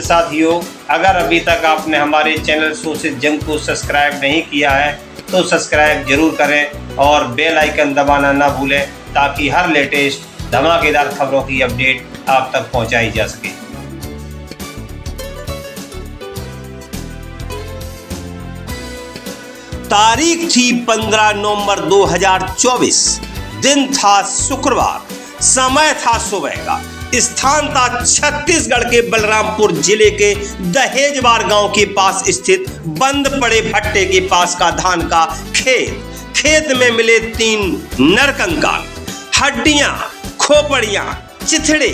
साथियों, अगर अभी तक आपने हमारे चैनल सोशल जंग को सब्सक्राइब नहीं किया है तो सब्सक्राइब जरूर करें और बेल आइकन दबाना ना भूलें ताकि हर लेटेस्ट धमाकेदार खबरों की अपडेट आप तक पहुंचाई जा सके। तारीख थी 15 नवंबर 2024। दिन था शुक्रवार, समय था सुबह का, स्थान था छत्तीसगढ़ के बलरामपुर जिले के दहेजवार गांव के पास स्थित बंद पड़े भट्टे के पास का धान का खेत में मिले 3 नरकंकाल, हड्डियां, खोपड़ियां, चिथड़े।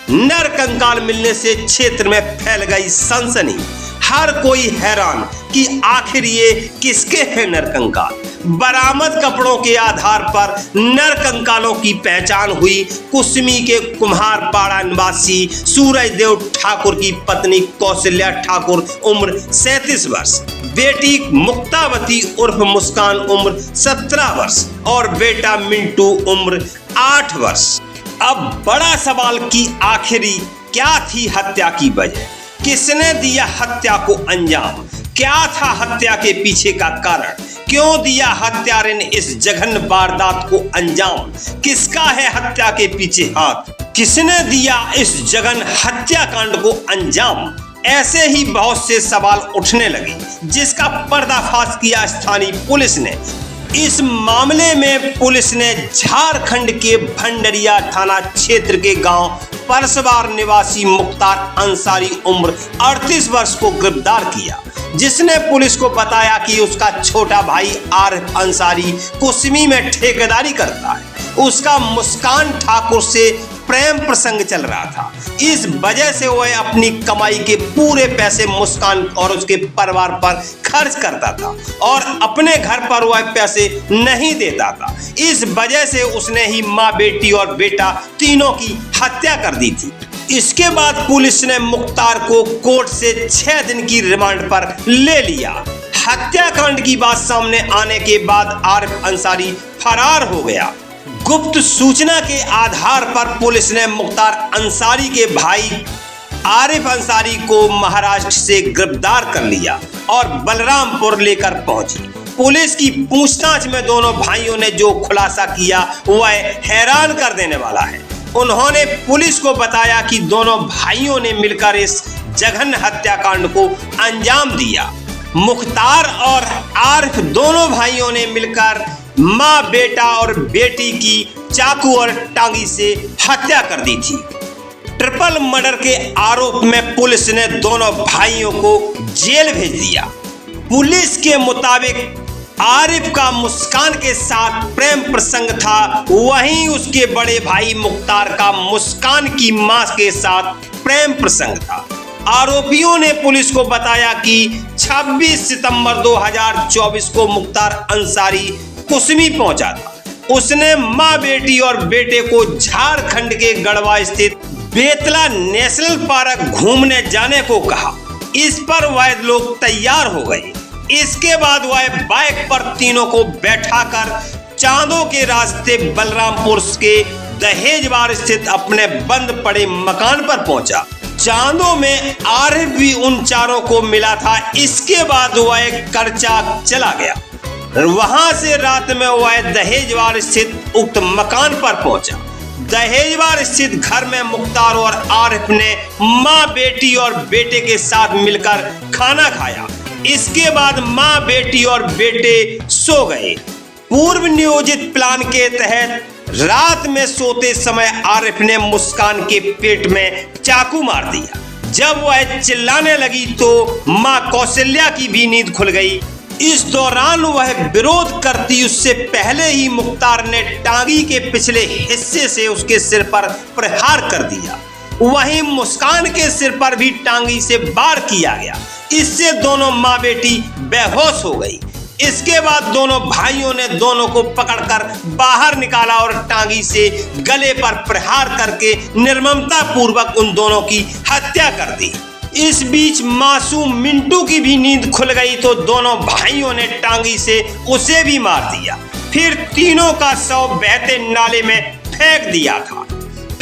नरकंकाल मिलने से क्षेत्र में फैल गई सनसनी। हर कोई हैरान कि आखिर ये किसके हैं नरकंकाल। बरामद कपड़ों के आधार पर नरकंकालों की पहचान हुई। कुसमी के कुम्हारपाड़ा निवासी सूरजदेव ठाकुर की पत्नी कौशल्या ठाकुर उम्र 37 वर्ष, बेटी मुक्तावती उर्फ मुस्कान उम्र 17 वर्ष और बेटा मिंटू उम्र 8 वर्ष। अब बड़ा सवाल कि आखिरी क्या थी हत्या की वजह, किसने दिया हत्या को अंजाम, क्या था हत्या के पीछे का कारण, क्यों दिया हत्यारे ने इस जघन्य वारदात को अंजाम, किसका है हत्या के पीछे हाथ, किसने दिया इस जघन्य हत्याकांड को अंजाम। ऐसे ही बहुत से सवाल उठने लगे जिसका पर्दाफाश किया स्थानीय पुलिस ने। इस मामले में पुलिस ने झारखंड के भंडरिया थाना क्षेत्र के गांव परसवार निवासी मुख्तार अंसारी उम्र 38 वर्ष को गिरफ्तार किया, जिसने पुलिस को बताया कि उसका छोटा भाई आरिफ अंसारी कुसमी में ठेकेदारी करता है। उसका मुस्कान ठाकुर से प्रेम प्रसंग चल रहा था। इस वजह से वह अपनी कमाई के पूरे पैसे मुस्कान और उसके परिवार पर खर्च करता था और अपने घर पर वह पैसे नहीं देता था। इस वजह से उसने ही माँ, बेटी और बेटा तीनों की हत्या कर दी थी। इसके बाद पुलिस ने मुख्तार को कोर्ट से 6 दिन की रिमांड पर ले लिया। हत्याकांड की बात सामने आने के बाद आरिफ अंसारी फरार हो गया। गुप्त सूचना के आधार पर पुलिस ने मुख्तार अंसारी के भाई आरिफ अंसारी को महाराष्ट्र से गिरफ्तार कर लिया और बलरामपुर लेकर पहुंची। पुलिस की पूछताछ में दोनों भाइयों ने जो खुलासा किया वह हैरान कर देने वाला है। उन्होंने पुलिस को बताया कि दोनों भाइयों ने मिलकर इस जघन्य हत्याकांड को अंजाम दिया। मुख्तार और आरिफ दोनों भाइयों ने मिलकर माँ, बेटा और बेटी की चाकू और टांगी से हत्या कर दी थी। ट्रिपल मर्डर के आरोप में पुलिस ने दोनों भाइयों को जेल भेज दिया। पुलिस के मुताबिक आरिफ का मुस्कान के साथ प्रेम प्रसंग था, वहीं उसके बड़े भाई मुख्तार का मुस्कान की मां के साथ प्रेम प्रसंग था। आरोपियों ने पुलिस को बताया कि 26 सितंबर 2024 को मुख्तार अंसारी कुसमी पहुंचा था। उसने मां, बेटी और बेटे को झारखंड के गढ़वा स्थित बेतला नेशनल पार्क घूमने जाने को कहा। इस पर वह लोग तैयार हो गए। इसके बाद वह बाइक पर तीनों को बैठाकर चांदों के रास्ते बलरामपुर के दहेजवार स्थित अपने बंद पड़े मकान पर पहुंचा। चांदों में आरिफ भी उन चारों को मिला था। इसके बाद वह करचा चला गया। वहां से रात में वह दहेजवार स्थित उक्त मकान पर पहुंचा। दहेजवार स्थित घर में मुख्तार और आरिफ ने मां, बेटी और बेटे के साथ मिलकर खाना खाया। इसके बाद मां, बेटी और बेटे सो गए। पूर्व नियोजित प्लान के तहत रात में सोते समय आरिफ ने मुस्कान के पेट में चाकू मार दिया। जब वह चिल्लाने लगी तो मां कौशल्या की भी नींद खुल गई। इस दौरान वह विरोध करती उससे पहले ही मुख्तार ने टांगी के पिछले हिस्से से उसके सिर पर प्रहार कर दिया। वहीं मुस्कान के सिर पर भी टांगी से वार किया गया। इससे दोनों मां बेटी बेहोश हो गई। इसके बाद दोनों भाइयों ने दोनों को पकड़कर बाहर निकाला और टांगी से गले पर प्रहार करके निर्ममता पूर्वक उन दोनों की हत्या कर दी। इस बीच मासूम मिंटू की भी नींद खुल गई तो दोनों भाइयों ने टांगी से उसे भी मार दिया। फिर तीनों का शव बहते नाले में फेंक दिया था।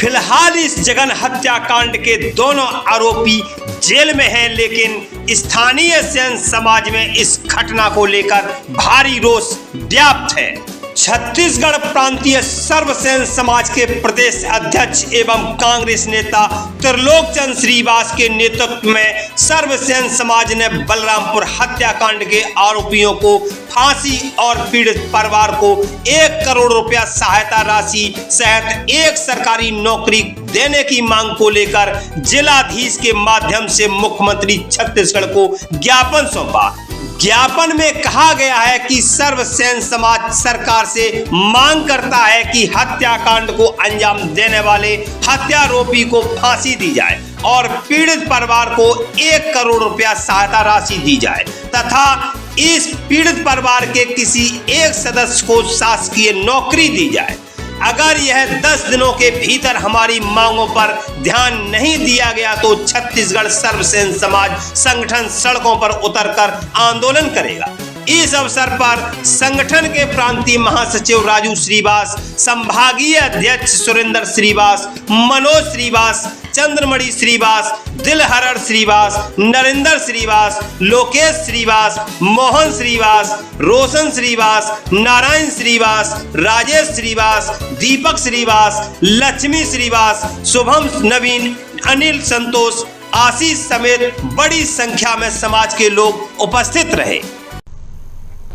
फिलहाल इस जघन हत्याकांड के दोनों आरोपी जेल में हैं, लेकिन स्थानीय सेन समाज में इस घटना को लेकर भारी रोष व्याप्त है। छत्तीसगढ़ प्रांतीय सर्वसेन समाज के प्रदेश अध्यक्ष एवं कांग्रेस नेता त्रिलोकचंद श्रीवास के नेतृत्व में सर्वसेन समाज ने बलरामपुर हत्याकांड के आरोपियों को फांसी और पीड़ित परिवार को 1 करोड़ रुपया सहायता राशि सहित एक सरकारी नौकरी देने की मांग को लेकर जिलाधीश के माध्यम से मुख्यमंत्री छत्तीसगढ़ को ज्ञापन सौंपा। ज्ञापन में कहा गया है कि सर्वसेन समाज सरकार से मांग करता है कि हत्याकांड को अंजाम देने वाले हत्यारोपी को फांसी दी जाए और पीड़ित परिवार को 1 करोड़ रुपया सहायता राशि दी जाए तथा इस पीड़ित परिवार के किसी एक सदस्य को शासकीय नौकरी दी जाए। अगर यह 10 दिनों के भीतर हमारी मांगों पर ध्यान नहीं दिया गया तो छत्तीसगढ़ सर्वसेन समाज संगठन सड़कों पर उतरकर आंदोलन करेगा। इस अवसर पर संगठन के प्रांतीय महासचिव राजू श्रीवास, संभागीय अध्यक्ष सुरेंद्र श्रीवास, मनोज श्रीवास, चंद्रमणि श्रीवास, दिलहरण श्रीवास, नरेंद्र श्रीवास, लोकेश श्रीवास, मोहन श्रीवास, रोशन श्रीवास, नारायण श्रीवास, राजेश श्रीवास, दीपक श्रीवास, लक्ष्मी श्रीवास, शुभम नवीन, अनिल संतोष, आशीष समेत बड़ी संख्या में समाज के लोग उपस्थित रहे।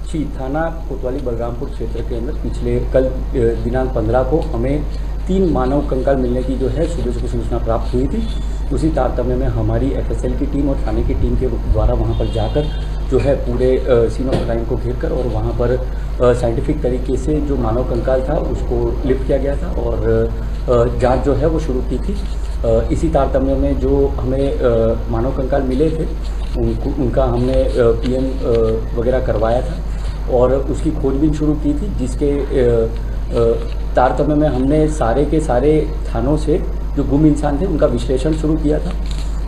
थाना कोतवाली बलरामपुर क्षेत्र के अंदर पिछले कल दिनांक 15 को हमें 3 मानव कंकाल मिलने की जो है सुबह को सूचना प्राप्त हुई थी। उसी तारतम्य में हमारी एफएसएल की टीम और थाने की टीम के द्वारा वहां पर जाकर जो है पूरे सीन ऑफ क्राइम को घेर कर और वहां पर साइंटिफिक तरीके से जो मानव कंकाल था उसको लिफ्ट किया गया था और जांच जो है वो शुरू की थी। इसी तारतम्य में जो हमें मानव कंकाल मिले थे उनका हमने पीएम वगैरह करवाया था और उसकी खोजबीन शुरू की थी, जिसके तारतम्य में हमने सारे के सारे थानों से जो गुम इंसान थे उनका विश्लेषण शुरू किया था।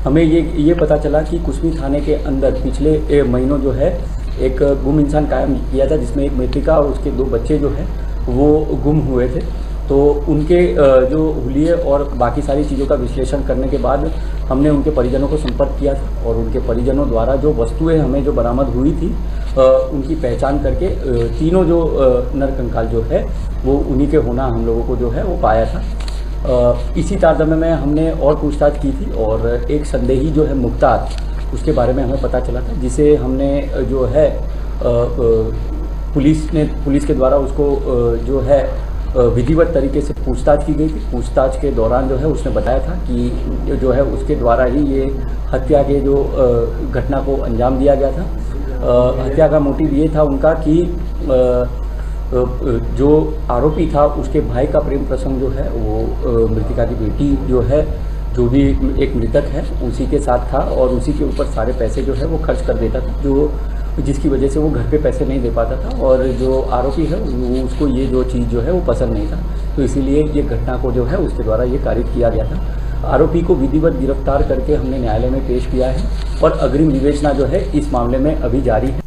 हमें ये पता चला कि कुसमी थाने के अंदर पिछले महीनों जो है एक गुम इंसान कायम किया था, जिसमें एक मृतका और उसके 2 बच्चे जो है वो गुम हुए थे। तो उनके जो हुलिये और बाकी सारी चीज़ों का विश्लेषण करने के बाद हमने उनके परिजनों को संपर्क किया था और उनके परिजनों द्वारा जो वस्तुएं हमें जो बरामद हुई थी उनकी पहचान करके तीनों जो नरकंकाल जो है वो उन्हीं के होना हम लोगों को जो है वो पाया था। इसी तारतम्य में हमने और पूछताछ की थी और एक संदेही जो है मुख्तार, उसके बारे में हमें पता चला था, जिसे हमने जो है पुलिस के द्वारा उसको जो है विधिवत तरीके से पूछताछ की गई थी। पूछताछ के दौरान जो है उसने बताया था कि जो है उसके द्वारा ही ये हत्या के जो घटना को अंजाम दिया गया था। हत्या का मोटिव ये था उनका कि जो आरोपी था उसके भाई का प्रेम प्रसंग जो है वो मृतिका की बेटी जो है जो भी एक मृतक है उसी के साथ था और उसी के ऊपर सारे पैसे जो है वो खर्च कर देता था, जिसकी वजह से वो घर पे पैसे नहीं दे पाता था और जो आरोपी है उसको ये जो चीज़ जो है वो पसंद नहीं था, तो इसीलिए ये घटना को जो है उसके द्वारा ये कारित किया गया था। आरोपी को विधिवत गिरफ्तार करके हमने न्यायालय में पेश किया है और अग्रिम विवेचना जो है इस मामले में अभी जारी है।